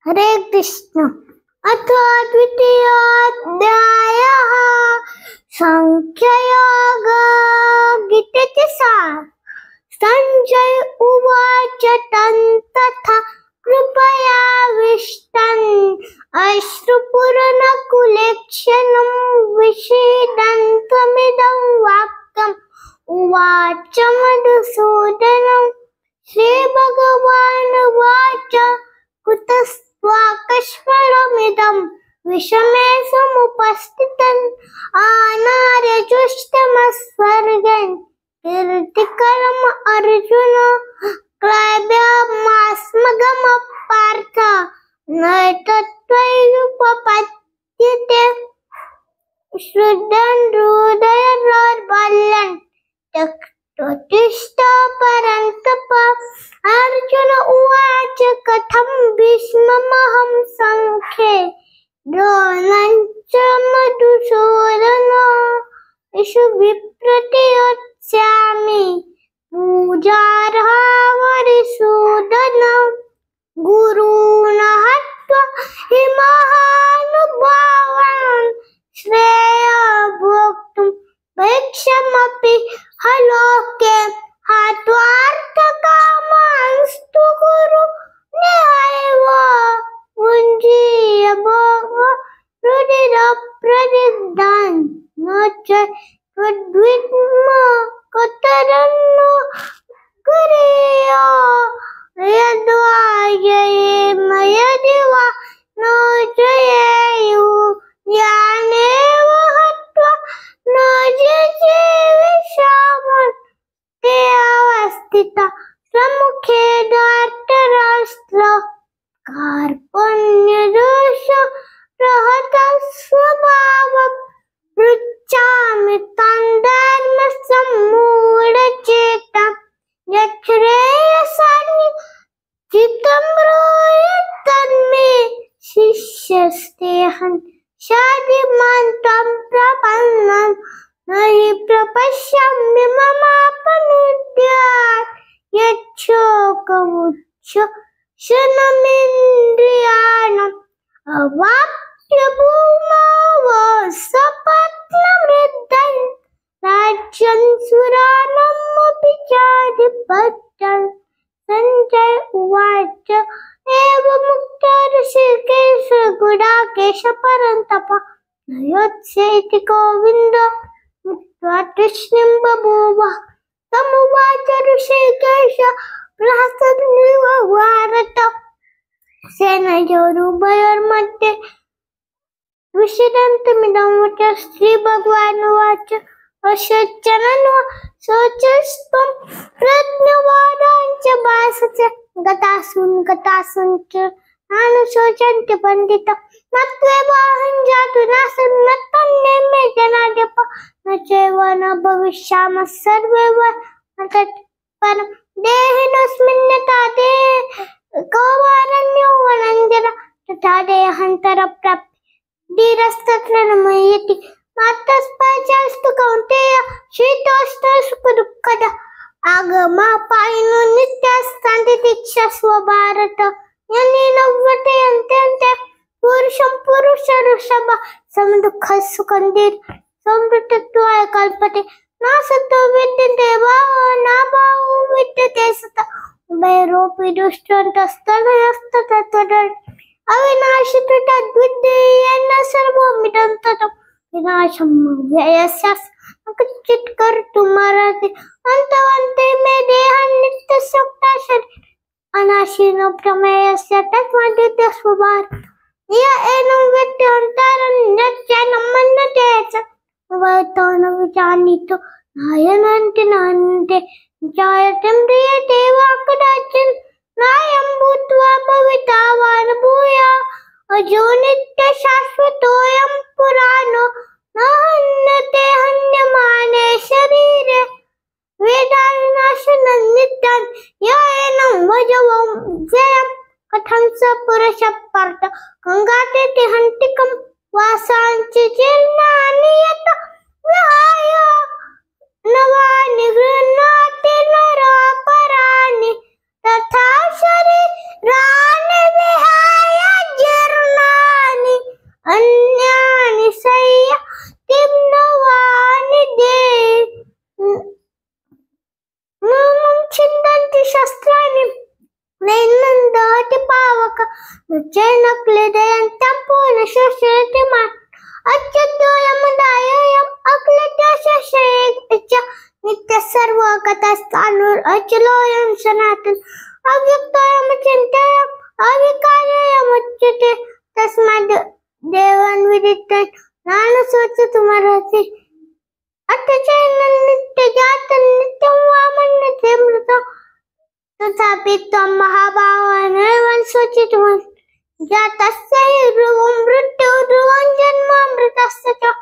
हरे कृष्ण। अथ द्वितीयोऽध्यायः सांख्ययोग। गीतेचे सार। संजय उवाच तथा कृपयाविष्टन् अश्रुपूर्णकुलेक्षणं विषीदन्तमिदं वाक्यम् उवाच मधुसूदनम्। श्रीभगवानुवाच कुतस्त्वाकस्मरमिदं विषमे समुपस्थितम् आनार्यजुष्टमस्वर्गन् कीर्तिकरम् अर्जुन क्लैब्यमास्मगमः पार्थ न तत्त्वयुपपद्यते श्रुतं हृदयदौर्बल्यं त्यक्त्वा परन्तप। अर्जुन उवाच कथं भीष्ममहं सङ्ख्ये द्रोणं च मधुसूदन इषु विप्रतियोत्स्यामि पूजार्हा वरिसूदन। गुरून् हत्वा हि महानुभावान् श्रेयो भोक्तुं भैक्षमपि हलोके हत्वार्थकामांस्तु गुरु निहैव भुञ्जीय भोग रुधिरप्रदिग्धान् न च तद्विद्म कतरन्नो कुर्या यद्वा जयेम वा न जयेयुः यानेव हत्वा न जिजीविषामः ते अवस्थिता सम्मुखे धार्तराष्ट्र कार्पण्यदोष रहतः स्वभावः पृच्छामि तं धर्मसम्मूढचेतां यच्छ्रेयसानि चित्तं ब्रूयात् तन्मे शिष्यस्तेऽहं शाधिमान् त्वं प्रपन्नं न हि प्रपश्यामि ममापनुद्यात् यच्छोकमुच्छोषणमिन्द्रियाणाम् अवाप्य भूमौ सपत्नमृद्धन् राज्यं सुरानमपि चाधिपत्यन्। संजय उवाच एवमुक्तो ऋषिकेश गुडाकेश परन्तप न योत्स्येति गोविन्द मुक्त्वा तूष्णीं बभूव। तमुवाच ऋषिकेश प्रहसन्निव भारत सेनयोरुभयोर्मध्ये विषीदन्तमिदं वचः। श्रीभगवानुवाच अशोचनन्वा शोचस्त्वं प्रज्ञवादाञ्च भासते गतासून् च नानुशोचन्ति पण्डिता न त्वेवाहं जातु नासं न तन्नेमे जनार्दप न चैव न भविष्यामः सर्वे वा न तत्परं देहिनोऽस्मिन् यथा कौमारण्यो वनञ्जन तथा देहान्तरप्राप्तिः धीरस्तत्र न मुह्यति मातस्पृशास्तु कौन्तेय शीतोष्णसुखदुःखद आगमापायिनो नित्यस्सन्तितिक्षस्व भारत यनेन वर्तयन्ते पुरुषं पुरुषऋषभ समदुःखसुखं दीर्घ समृद्धत्वाय कल्पते न सतो विद्यते भावो न भावो विद्यते सतः उभयरोऽपि दुष्टन्तस्तनयस्ततः अविनाशि तद्विद्येन सर्वमिदं ततं विनाशं व्ययस्य न कश्चित् कर्तुमर्हति अन्तवन्ते मे देहं नित्यसुखदा शरीरम् अनाशिनो प्रमेयस्य तस्माद्युध्यस्व भारत। य एनं वेत्ति हन्तरं यच्चैनं मन्यते च उभयतो न विजानीतो नायनन्ति नान्यते जायते म्रियते वा कदाचित् नायं भूत्वा भविता वा न भूयात् अजो नित्यशाश्वतोऽयं पुराणो न हन्यते हन्यमाने शरीरे वेदाविनाशनं नित्यं य एनं वजवं व्ययं कथं स पुरुषः पार्थ गङ्गातीते हन्तिकं वासांश्च जीर्णानि यत विहाय नवानि गृह्णाति नरापराणि तथा शरीराणि विहाय चैन क्लेदयन्तं पूर्णशोषयतिमान् अच्युतोऽयमुदायोऽयम् अक्लिष्टशोषयेच्च नित्यसर्वगतस्थाणुर् अचलोऽयं सनातन अव्यक्तोऽयमचिन्त्ययम् अविकार्योऽयमुच्यते तस्माद् देवान्विदितं नानुशोचितुमर्हसि अथ चैनं नित्यजातं नित्यं वामन्यते मृतं तथापि त्वं महाबाहो नैवं शोचितुमर्हसि जातस्य हि ध्रुवं मृत्युः ध्रुवं जन्मामृतस्य च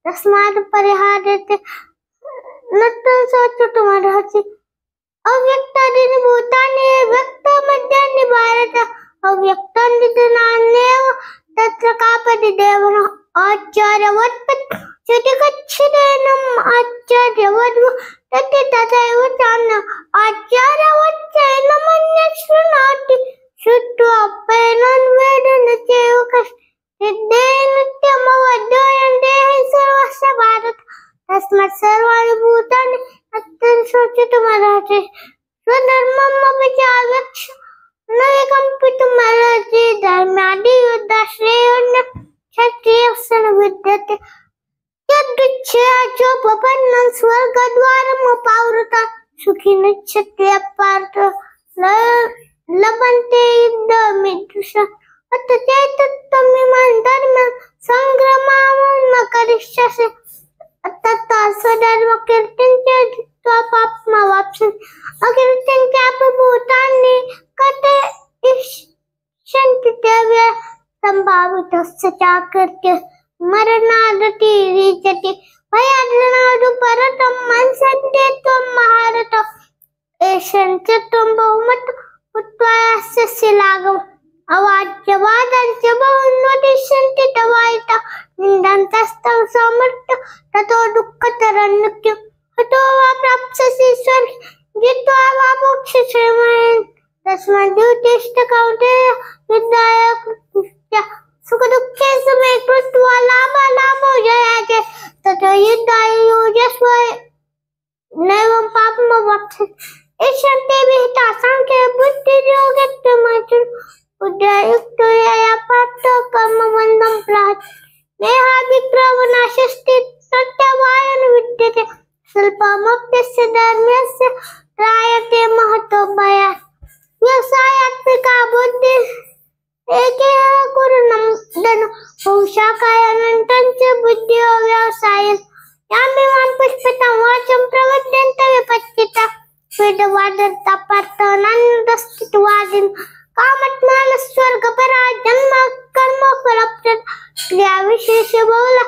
तस्मात् परिहार्यते न त्वं शोचितुमर्हसि अव्यक्तानि भूतानि व्यक्तमध्यानि भारत अव्यक्तानि नान्येव तत्र कापदि देवनः आचार्यवत् चटिकच्छिदेनम् आचार्यवद् तत् तथैव चान्य आचार्यवत् चैनमन्यत् शृणोति श्रुत्वा पैनं वेद न चैव कश्चिद् नित्यमवद्योऽयं देहे सर्वस्य भारत तस्मात् सर्वाणि भूतानि अत्यन्तं शोचितुमर्हसि स्वधर्मम् अपि च आवेक्ष्य न विकम्पितुमर्हसि धर्मादियुद्धाश्रेयोऽन्यः क्षत्रियस्य न विद्यते यदृच्छया स्वर्गद्वारमुपावृता सुखिनः पार्थ लभन्ते युद्धमीदृशम् अथ चैतत्त्वमिमान् धर्मं सङ्ग्रमां न करिष्यसि तथा स्वधर्मकीर्तिं च जित्वा पापमवाप्स्यसि अकीर्तिं चापि भूतानि कथयिष्यन्ति ते सम्भावितस्य चाकृत्य मरणादतिरिच्यते भयाद्रणादु परतं मनसन्ते त्वं महारथ एषं च त्वं बहुमत उक्त्वा यस्य लाघवम् अवाच्यवादाञ्च बहुन्वदिष्यन्ति तवायिता निन्दन्तस्तं समर्थ ततो दुःखतरन्मुक्तिं हतो वा प्राप्स्यसि स्वर्गे जित्वा वा मोक्षसे मयेन तस्मात् युधिष्ठ कौन्तेय युद्धाय सुखदुःखे समे कृत्वा लाभालाभो जयाचे ततो युद्धाय युजस्व नैवं पापमवाप्स्यसि एषं ते विहिता सांख्ये बुद्धियोगत्वमर्जुन उदयुक्तो यया पार्थो कर्मबन्धं प्रहत् नेहाभिक्रमनाशस्ति तत्त्ववायन विद्यते स्वल्पमप्यस्य धर्मस्य त्रायते महतो भयात् व्यवसायात्मिका बुद्धिः एकेह कुरुनं धनु बहुशाखायानन्तं च बुद्धियो व्यवसायः यामिमां पुष्पितं वाचं प्रवद्यन्त विपच्चिता वेदवादर्ता पार्थानन्दस्थितवादिन् कामत्मानस्वर्गपरा जन्म कर्म फलप्रद क्रियाविशेष बहुल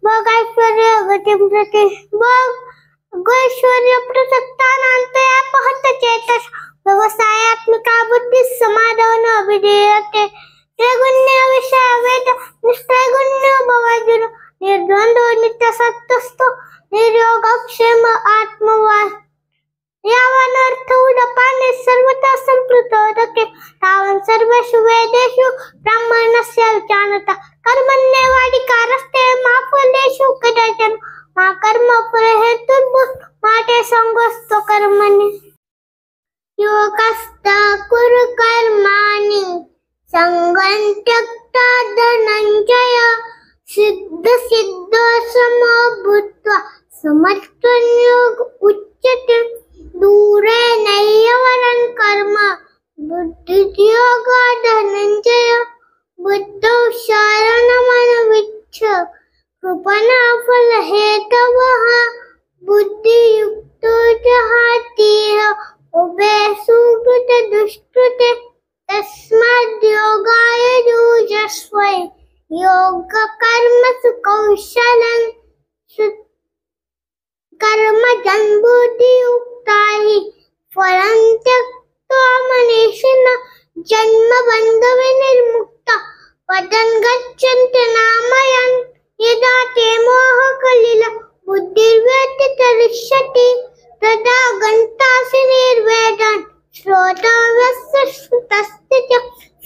भोगैश्वर्य गतिं प्रति भोगैश्वर्य प्रसक्तानान्तयापहत चेतस व्यवसायात्मिका बुद्धिः समाधौ न विधीयते त्रैगुण्य विषय वेद निस्त्रैगुण्यो भवार्जुन निर्द्वन्द्वो नित्यसत्त्वस्थो निर्योगक्षेम आत्मवान् यावनर्थ उदपाने सर्वथा संप्लुतोदके तावन् सर्वेषु वेदेषु ब्राह्मणस्य जानता कर्मण्येवाधिकारस्ते मा फलेषु कदाचन मा कर्मफलहेतुर्भूः मा ते सङ्गोऽस्त्व कर्मणि योगस्थ कुरु कर्माणि सङ्गं त्यक्त्वा धनञ्जय सिद्धसिद्धो समो भूत्वा समत्वं योग उच्यते दूरे नैवरं कर्म बुद्धियोगो धनञ्जय बुद्धौ शरणमनविच्छ कृपणाफलहेतवः बुद्धियुक्तो जहातीह उभे सुकृते तस्माद् योगाय युजस्व योगकर्मसु कौशलं कर्मजं बुद्धियुक्ता हि फलं त्यक्त्वा मनीषिणः जन्मबन्धविनिर्मुक्ता पदं गच्छन्ति नामयन् यदा ते मोहकलिलं बुद्धिर्व्यतितरिष्यति तदा गन्तासि निर्वेदन् श्रोतव्यस्य श्रुतस्य च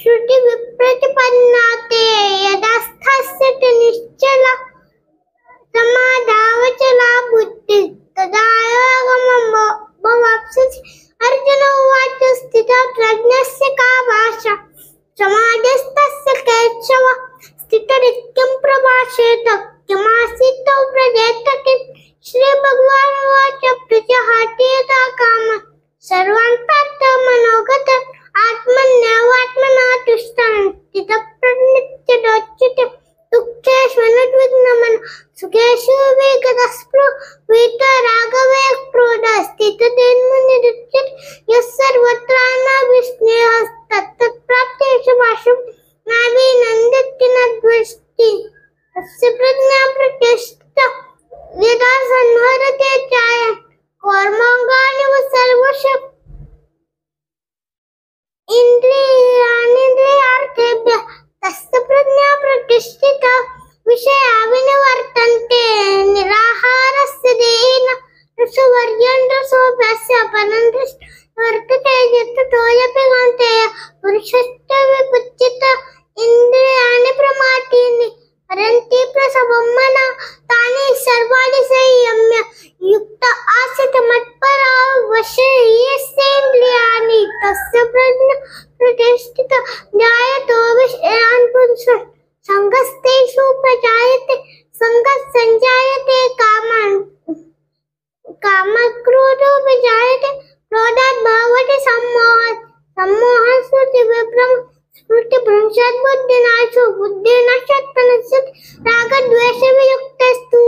श्रुतिविप्रतिपन्ना ते यदा स्थास्यति निश्चला समाधावचला बुद्धि तदा योगमवाप्स्यसि अर्जुन उवाच स्थितः प्रज्ञस्य का भाषा समाधि स्थितप्रज्ञश्चिदच्युते दुःखेष्वनुद्विग्नमन सुखेषु विगतस्पृह वीतरागवे क्रोध स्थिततेन्मुनिरुच्यते यः सर्वत्राणाविस्नेहस्तत्तत्प्राप्तेषु भाषं नाभिनन्दति न द्वेष्टि तस्य प्रज्ञा प्रतिष्ठिता यदा संहरते चायं कर्माङ्गानि व सर्वशः इंद्रियार्थेभ्यः तस्य प्रज्ञा प्रतिष्ठिता विषया विनिवर्तन्ते निराहारस्य देहिन रसवर्यं रसोऽभ्यस्य परन्तु वर्तते यततोऽपि कान्तेय पुरुषस्य विपच्यत इन्द्रियाणि प्रमाथीनि हरन्ति प्रसवं मनः तानि सर्वाणि संयम्य युक्त आसीत् मत्परा वशे येषेन्द्रियाणि तस्य प्रज्ञा प्रतिष्ठिता ध्यायतो विषयान् पुरुषः संगस्तेषु प्रजायते संगः संजायते कामक्रोधो विजायते क्रोधात् भवति सम्मोहः सम्मोहः स्मृतिभ्रंशात् बुद्धिनाशो बुद्धिनाशात् प्रणश्यति रागद्वेषवियुक्तस्तु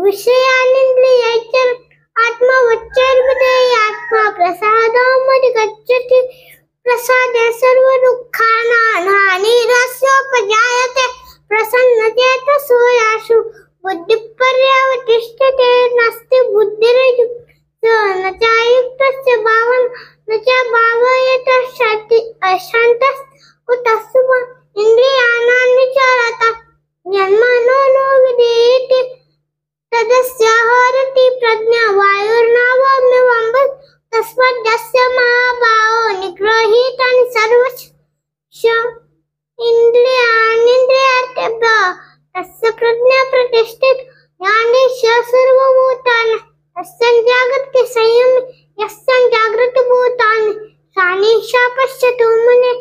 विषयानिन्द्रियैर् आत्मवच्चैर्विधेय आत्मा प्रसादमधिगच्छति प्रसादे सर्वदुःखानां हानिरस्योपजायते प्रसन्नचेतसो यासु बुद्धिपर्यवतिष्ठते नास्ति बुद्धिर्युक्तो न चायुक्तस्य भावः न च भावयतः अशान्तः कुतः इन्द्रियाणां विचारतः यन्मनो न विधीयते तदस्य हरति प्रज्ञा वायुर्नावम्यवम्बः तस्मात् यस्य महाभावो निगृहीतानि सर्वश इन्द्रियार्थेभ्यः तस्य प्रज्ञा प्रतिष्ठिता ज्ञानेस्य सर्वभूतानि तस्य जागृति संयमे यस्य जागृतभूतानि सानिशा पश्यतु मुने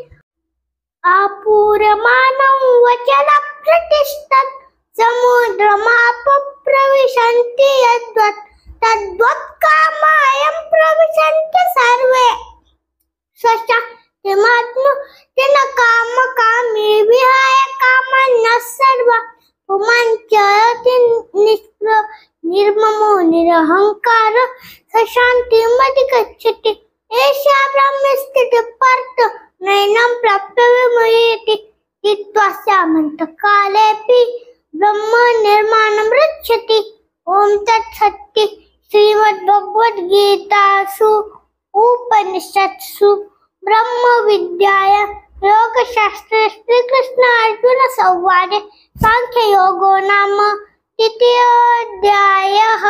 आपूर्यमानं वचनं प्रतिष्ठत् समुद्रमापप्रविशन्ति यद्वत् तद्वत् कामायं प्रविशन्ति सर्वे स्वशक्तिमात्मनो तेन कामकामी विहाय कामान्यः सर्वः पुमाञ्चयति निर्ममो निरहङ्कारः स शान्तिमधिगच्छति एषा ब्रह्मस्थितिः पार्थ नैनं प्राप्य विमुह्यते चित्वा स्यामन्तकालेऽपि ब्रह्म निर्माणं रक्षति ओम तत्सत्य श्रीमद्भगवद्गीतासु उपनिषत्सु ब्रह्म विद्यायां योगशास्त्रे श्रीकृष्ण अर्जुन संवादे सांख्ययोगो नाम 2य अध्यायः।